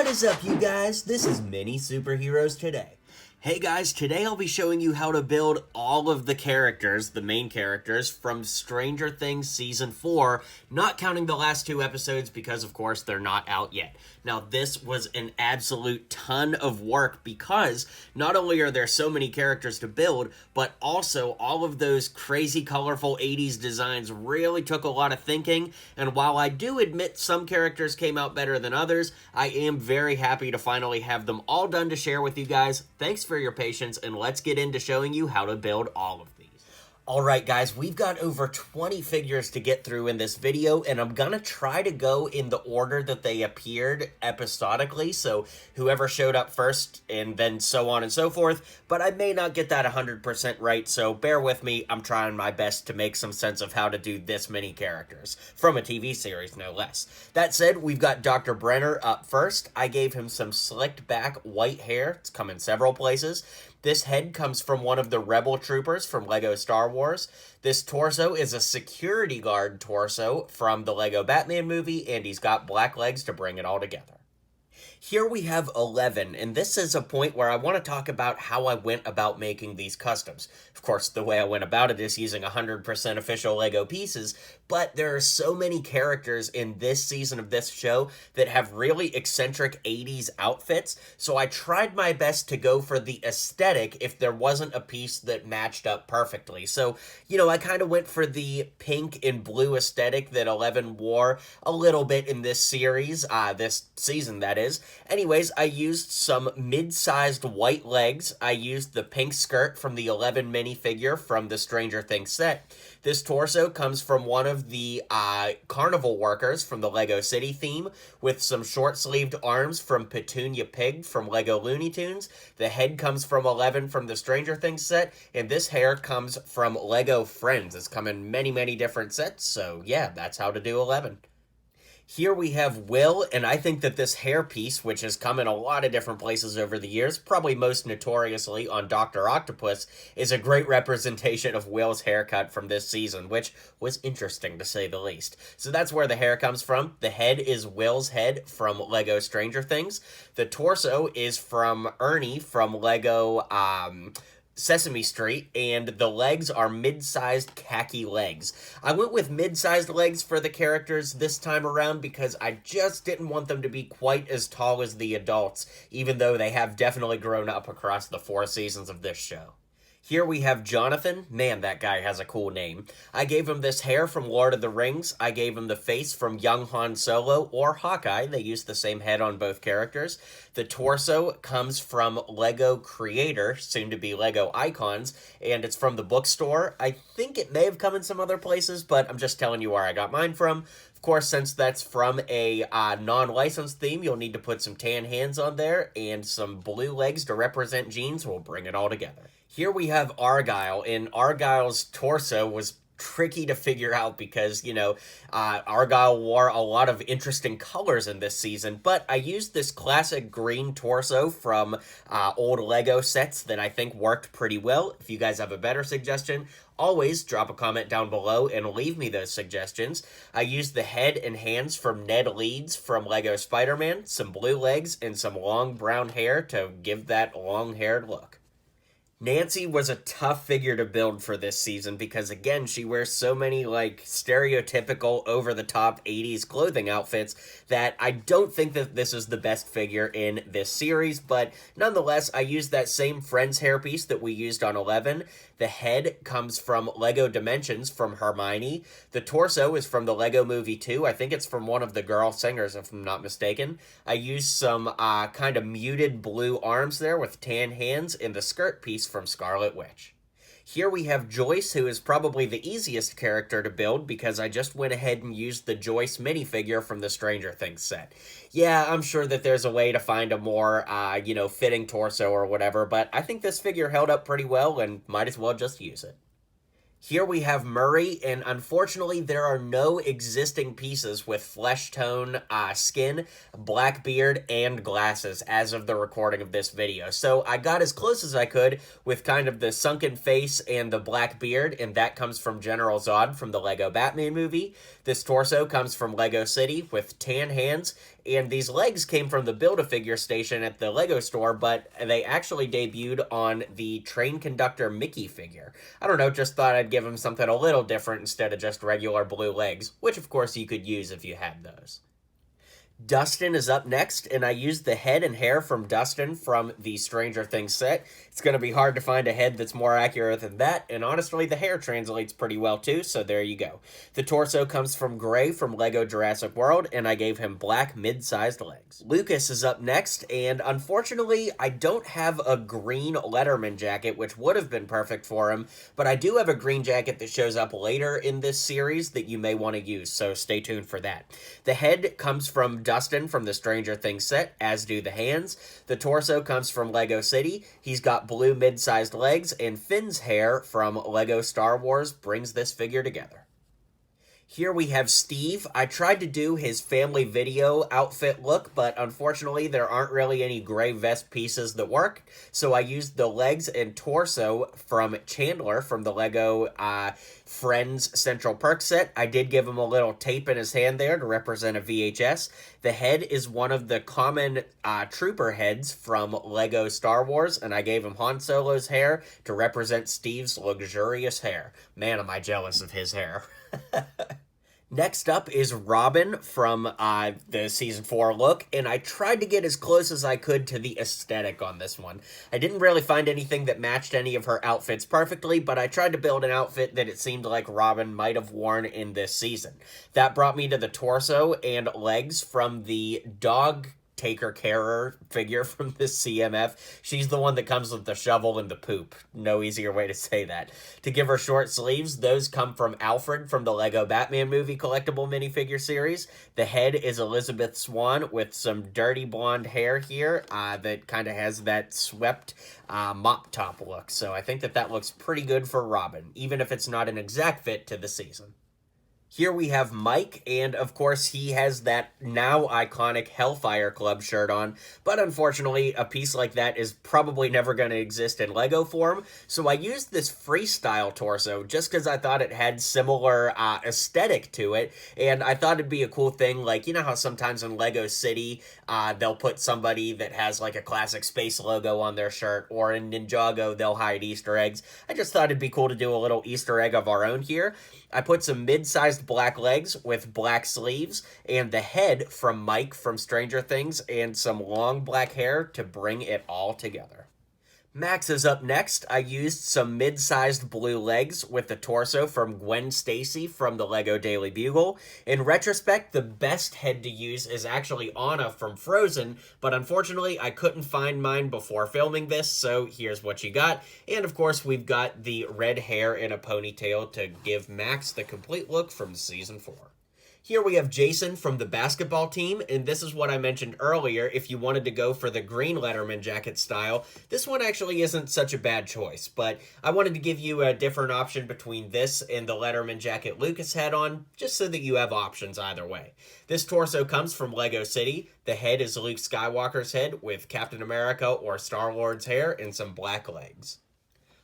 is up, you guys? This is MiniSuperHeroes Today. Hey guys, today I'll be showing you how to build all of the characters, the main characters, from Stranger Things Season 4, not counting the last two episodes because, of course, they're not out yet. Now, this was an absolute ton of work because not only are there so many characters to build, but also all of those crazy, colorful 80s designs really took a lot of thinking, and while I do admit some characters came out better than others, I am very happy to finally have them all done to share with you guys. Thanks for your patience, and let's get into showing you how to build all of these. Alright guys, we've got over 20 figures to get through in this video, and I'm gonna try to go in the order that they appeared episodically, so whoever showed up first, and then so on and so forth, but I may not get that 100% right, so bear with me. I'm trying my best to make some sense of how to do this many characters, from a TV series no less. That said, we've got Dr. Brenner up first. I gave him some slicked back white hair. It's come in several places. This head comes from one of the Rebel Troopers from LEGO Star Wars. This torso is a security guard torso from the LEGO Batman movie, and he's got black legs to bring it all together. Here we have 11, and this is a point where I want to talk about how I went about making these customs. Of course, the way I went about it is using 100% official LEGO pieces, but there are so many characters in this season of this show that have really eccentric 80s outfits, so I tried my best to go for the aesthetic if there wasn't a piece that matched up perfectly. So, I kind of went for the pink and blue aesthetic that 11 wore a little bit in this series, this season that is. Anyways, I used some mid-sized white legs. I used the pink skirt from the 11 minifigure from the Stranger Things set. This torso comes from one of the carnival workers from the Lego City theme, with some short-sleeved arms from Petunia Pig from Lego Looney Tunes. The head comes from 11 from the Stranger Things set, and this hair comes from Lego Friends. It's come in many, many different sets, so yeah, that's how to do 11. Here we have Will, and I think that this hairpiece, which has come in a lot of different places over the years, probably most notoriously on Dr. Octopus, is a great representation of Will's haircut from this season, which was interesting to say the least. So that's where the hair comes from. The head is Will's head from LEGO Stranger Things. The torso is from Ernie from LEGO Sesame Street, and the legs are mid-sized khaki legs. I went with mid-sized legs for the characters this time around because I just didn't want them to be quite as tall as the adults, even though they have definitely grown up across the 4 seasons of this show. Here we have Jonathan. Man, that guy has a cool name. I gave him this hair from Lord of the Rings. I gave him the face from young Han Solo or Hawkeye. They used the same head on both characters. The torso comes from Lego Creator, soon to be Lego Icons, and it's from the bookstore. I think it may have come in some other places, but I'm just telling you where I got mine from. Of course, since that's from a non-licensed theme, you'll need to put some tan hands on there, and some blue legs to represent jeans will bring it all together. Here we have Argyle, and Argyle's torso was tricky to figure out because, Argyle wore a lot of interesting colors in this season, but I used this classic green torso from old Lego sets that I think worked pretty well. If you guys have a better suggestion, always drop a comment down below and leave me those suggestions. I used the head and hands from Ned Leeds from Lego Spider-Man, some blue legs, and some long brown hair to give that long-haired look. Nancy was a tough figure to build for this season because, again, she wears so many, stereotypical, over-the-top 80s clothing outfits that I don't think that this is the best figure in this series, but nonetheless, I used that same Friends hairpiece that we used on 11. The head comes from Lego Dimensions from Hermione. The torso is from the Lego Movie 2. I think it's from one of the girl singers, if I'm not mistaken. I used some kind of muted blue arms there with tan hands, and the skirt piece from Scarlet Witch. Here we have Joyce, who is probably the easiest character to build because I just went ahead and used the Joyce minifigure from the Stranger Things set. Yeah, I'm sure that there's a way to find a more, fitting torso or whatever, but I think this figure held up pretty well and might as well just use it. Here we have Murray, and unfortunately there are no existing pieces with flesh tone skin, black beard, and glasses as of the recording of this video. So I got as close as I could with kind of the sunken face and the black beard, and that comes from General Zod from the LEGO Batman movie. This torso comes from Lego City with tan hands And these legs came from the Build-A-Figure station at the Lego store, but they actually debuted on the Train Conductor Mickey figure. I don't know, just thought I'd give him something a little different instead of just regular blue legs, which of course you could use if you had those. Dustin is up next, and I used the head and hair from Dustin from the Stranger Things set. It's going to be hard to find a head that's more accurate than that, and honestly, the hair translates pretty well too, so there you go. The torso comes from Gray from Lego Jurassic World, and I gave him black mid-sized legs. Lucas is up next, and unfortunately, I don't have a green Letterman jacket, which would have been perfect for him, but I do have a green jacket that shows up later in this series that you may want to use, so stay tuned for that. The head comes from Dustin from the Stranger Things set, as do the hands. The torso comes from Lego City. He's got blue mid-sized legs, and Finn's hair from Lego Star Wars brings this figure together. Here we have Steve. I tried to do his family video outfit look, but unfortunately there aren't really any gray vest pieces that work, so I used the legs and torso from Chandler from the Lego Friends Central Perk set. I did give him a little tape in his hand there to represent a VHS. The head is one of the common trooper heads from Lego Star Wars, and I gave him Han Solo's hair to represent Steve's luxurious hair. Man, am I jealous of his hair. Next up is Robin from the Season 4 look, and I tried to get as close as I could to the aesthetic on this one. I didn't really find anything that matched any of her outfits perfectly, but I tried to build an outfit that it seemed like Robin might have worn in this season. That brought me to the torso and legs from the dog taker carer figure from the CMF. She's the one that comes with the shovel and the poop. No easier way to say that. To give her short sleeves, those come from Alfred from the Lego Batman movie collectible minifigure series. The head is Elizabeth Swann with some dirty blonde hair here that kind of has that swept mop top look. So I think that looks pretty good for Robin, even if it's not an exact fit to the season. Here we have Mike, and of course he has that now iconic Hellfire Club shirt on, but unfortunately a piece like that is probably never going to exist in Lego form, so I used this freestyle torso just because I thought it had similar aesthetic to it, and I thought it'd be a cool thing, like, you know how sometimes in Lego City they'll put somebody that has like a classic space logo on their shirt, or in Ninjago they'll hide Easter eggs. I just thought it'd be cool to do a little Easter egg of our own here. I put some mid-sized black legs with black sleeves, and the head from Mike from Stranger Things, and some long black hair to bring it all together. Max is up next. I used some mid-sized blue legs with the torso from Gwen Stacy from the Lego Daily Bugle. In retrospect, the best head to use is actually Anna from Frozen, but unfortunately I couldn't find mine before filming this, so here's what you got. And of course we've got the red hair in a ponytail to give Max the complete look from Season 4. Here we have Jason from the basketball team, and this is what I mentioned earlier. If you wanted to go for the green Letterman jacket style, this one actually isn't such a bad choice, but I wanted to give you a different option between this and the Letterman jacket Lucas had on, just so that you have options either way. This torso comes from Lego City. The head is Luke Skywalker's head with Captain America or Star-Lord's hair and some black legs.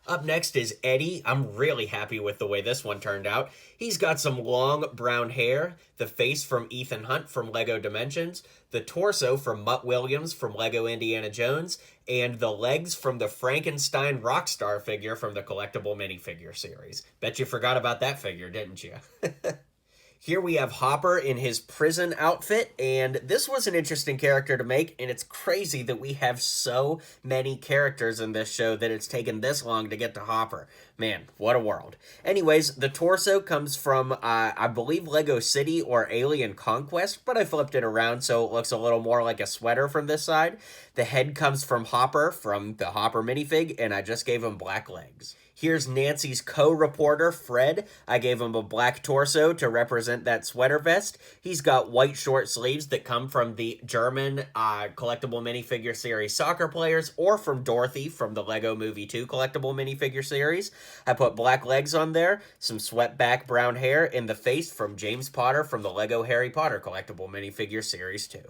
Up next is Eddie. I'm really happy with the way this one turned out. He's got some long brown hair, the face from Ethan Hunt from Lego Dimensions, the torso from Mutt Williams from Lego Indiana Jones, and the legs from the Frankenstein Rockstar figure from the collectible minifigure series. Bet you forgot about that figure, didn't you? Here we have Hopper in his prison outfit, and this was an interesting character to make, and it's crazy that we have so many characters in this show that it's taken this long to get to Hopper. Man, what a world. Anyways, the torso comes from, I believe, Lego City or Alien Conquest, but I flipped it around so it looks a little more like a sweater from this side. The head comes from Hopper from the Hopper minifig, and I just gave him black legs. Here's Nancy's co-reporter, Fred. I gave him a black torso to represent that sweater vest. He's got white short sleeves that come from the German collectible minifigure series Soccer Players, or from Dorothy from the Lego Movie 2 collectible minifigure series. I put black legs on there, some swept back brown hair, and the face from James Potter from the Lego Harry Potter collectible minifigure series 2.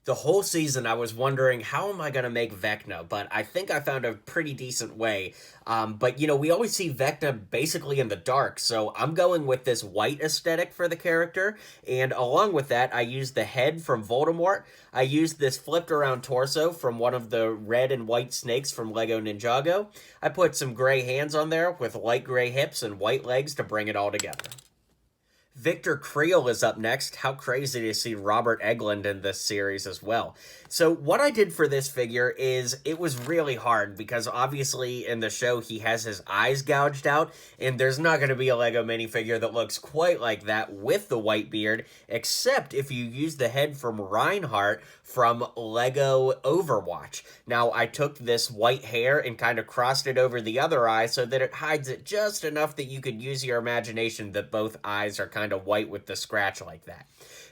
The whole season I was wondering, how am I going to make Vecna, but I think I found a pretty decent way. But you know, we always see Vecna basically in the dark, so I'm going with this white aesthetic for the character, and along with that I used the head from Voldemort. I used this flipped around torso from one of the red and white snakes from Lego Ninjago. I put some gray hands on there with light gray hips and white legs to bring it all together. Victor Creel is up next. How crazy to see Robert Englund in this series as well. So what I did for this figure is it was really hard because obviously in the show he has his eyes gouged out, and there's not going to be a Lego minifigure that looks quite like that with the white beard, except if you use the head from Reinhardt from Lego Overwatch. Now I took this white hair and kind of crossed it over the other eye so that it hides it just enough that you could use your imagination that both eyes are kind of white with the scratch like that.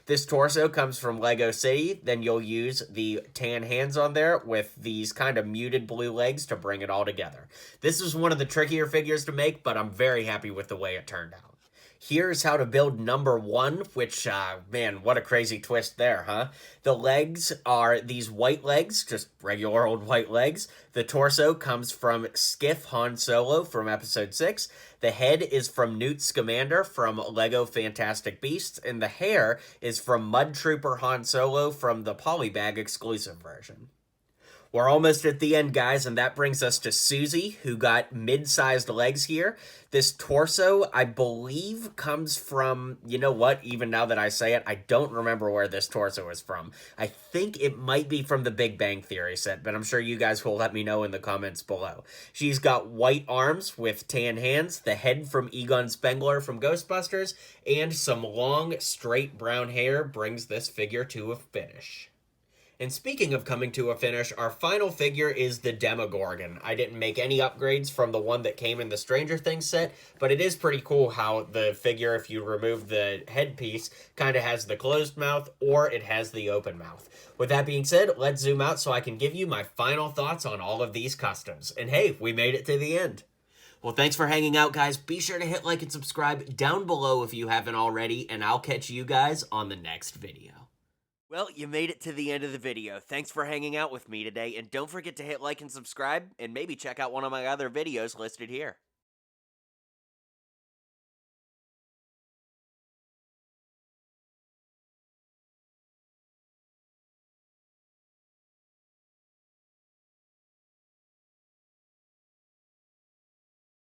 This torso comes from Lego City. Then you'll use the tan hands on there with these kind of muted blue legs to bring it all together. This is one of the trickier figures to make, but I'm very happy with the way it turned out. Here's how to build number 1, which, man, what a crazy twist there, huh? The legs are these white legs, just regular old white legs. The torso comes from Skiff Han Solo from Episode 6. The head is from Newt Scamander from Lego Fantastic Beasts. And the hair is from Mud Trooper Han Solo from the Polybag exclusive version. We're almost at the end, guys, and that brings us to Susie, who got mid-sized legs here. This torso, I believe, comes from, you know what, even now that I say it, I don't remember where this torso is from. I think it might be from the Big Bang Theory set, but I'm sure you guys will let me know in the comments below. She's got white arms with tan hands, the head from Egon Spengler from Ghostbusters, and some long, straight brown hair brings this figure to a finish. And speaking of coming to a finish, our final figure is the Demogorgon. I didn't make any upgrades from the one that came in the Stranger Things set, but it is pretty cool how the figure, if you remove the headpiece, kind of has the closed mouth or it has the open mouth. With that being said, let's zoom out so I can give you my final thoughts on all of these customs. And hey, we made it to the end. Well, thanks for hanging out, guys. Be sure to hit like and subscribe down below if you haven't already, and I'll catch you guys on the next video. Well, you made it to the end of the video. Thanks for hanging out with me today, and don't forget to hit like and subscribe, and maybe check out one of my other videos listed here.